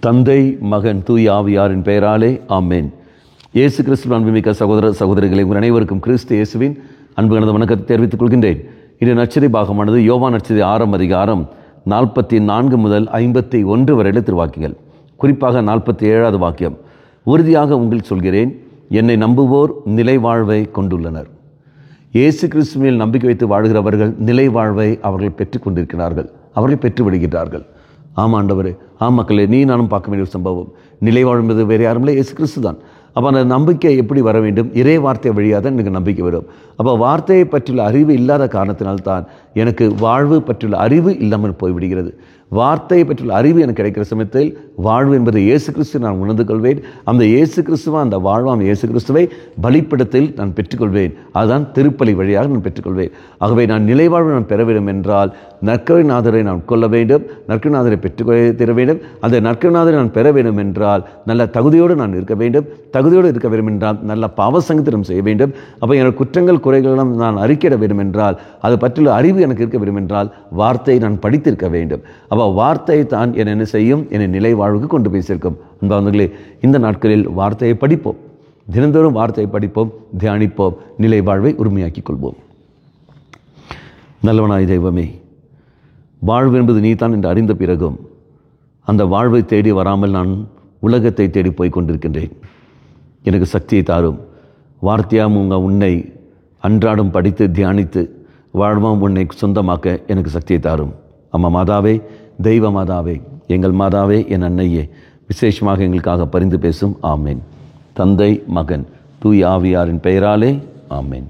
தந்தை, மகன், தூய ஆவியாரின் பெயராலே ஆமென். இயேசு கிறிஸ்துவின் அன்புமிக்க சகோதர சகோதரிகளை உங்கள் அனைவருக்கும் கிறிஸ்து இயேசுவின் அன்பு கலந்த வணக்கத்தை தெரிவித்துக் கொள்கின்றேன். இது நற்செய்தி பாகமானது யோவான் நற்செய்தி 6 அதிகாரம் 44 முதல் 51 வரையில திருவாக்கியங்கள். குறிப்பாக 47வது வாக்கியம். உறுதியாக உங்களுக்கு சொல்கிறேன், என்னை நம்புவோர் நிலை வாழ்வை கொண்டுள்ளனர். இயேசு கிறிஸ்துவில் நம்பிக்கை வைத்து வாழ்கிறவர்கள் நிலை வாழ்வை அவர்கள் பெற்றுக் கொண்டிருக்கிறார்கள், அவர்கள் பெற்று விடுகிறார்கள். ஆமாண்டவரே, மக்களே, நீ நானும் பார்க்க வேண்டிய ஒரு சம்பவம். நிலை வாழ்வு என்பது வேறு யாரும் இல்லை, இயேசு கிறிஸ்து தான். அப்போ அந்த நம்பிக்கை எப்படி வர வேண்டும்? இறை வார்த்தை வழியாக தான் எனக்கு நம்பிக்கை வரும். அப்போ வார்த்தையை பற்றியுள்ள அறிவு இல்லாத காரணத்தினால்தான் எனக்கு வாழ்வு பற்றியுள்ள அறிவு இல்லாமல் போய்விடுகிறது. வார்த்தையை பற்றியுள்ள அறிவு எனக்கு கிடைக்கிற சமயத்தில் வாழ்வு என்பது இயேசு கிறிஸ்து நான் உணர்ந்து கொள்வேன். அந்த இயேசு கிறிஸ்துவ அந்த வாழ்வாம் இயேசு கிறிஸ்துவை பலிப்பிடத்தில் நான் பெற்றுக்கொள்வேன். அதுதான் திருப்பலி வழியாக நான் பெற்றுக்கொள்வேன். ஆகவே நான் நிலை வாழ்வு நான் பெற வேண்டும் என்றால் நற்கருநாதரை நான் கொள்ள வேண்டும், நற்கருநாதரை பெற்றுக் தர வேண்டும். அந்த நற்கருநாதரை நான் பெற வேண்டும் என்றால் நல்ல தகுதியோடு நான் இருக்க வேண்டும். தகுதியோடு இருக்க வேண்டும் என்றால் நல்ல பாவசங்கத்தினம் செய்ய வேண்டும். அப்போ என்னோட குற்றங்கள் குறைகளும் நான் அறிக்கையிட வேண்டும் என்றால் அது பற்றியுள்ள அறிவு எனக்கு இருக்க வேண்டும் என்றால் வார்த்தையை நான் படித்திருக்க வேண்டும். அப்போ வார்த்தை தான் என்ன செய்யும்? என்னை நிலை வாழ்வுக்கு கொண்டு போய் சேர்க்கும். அன்பானவர்களே, இந்த நாட்களில் வார்த்தையை படிப்போம், தினந்தோறும் வார்த்தையை படிப்போம், தியானிப்போம், நிலை வாழ்வை உரிமையாக்கிக் கொள்வோம். நல்லவனாய் தெய்வமே, வாழ்வு என்பது நீ தான் என்று அறிந்த பிறகும் அந்த வாழ்வை தேடி வராமல் நான் உலகத்தை தேடி போய் கொண்டிருக்கின்றேன். எனக்கு சக்தியை தாரும். வார்த்தையாம் உன்னை அன்றாடம் படித்து தியானித்து வாழ்வாம் உன்னை சொந்தமாக்க எனக்கு சக்தியை தாரும். அம்மா மாதாவே, தெய்வ மாதாவே, எங்கள் மாதாவே, என் அன்னையே, விசேஷமாக எங்களுக்காக பரிந்து பேசும். ஆமேன். தந்தை, மகன், தூய ஆவியாரின் பெயராலே ஆமேன்.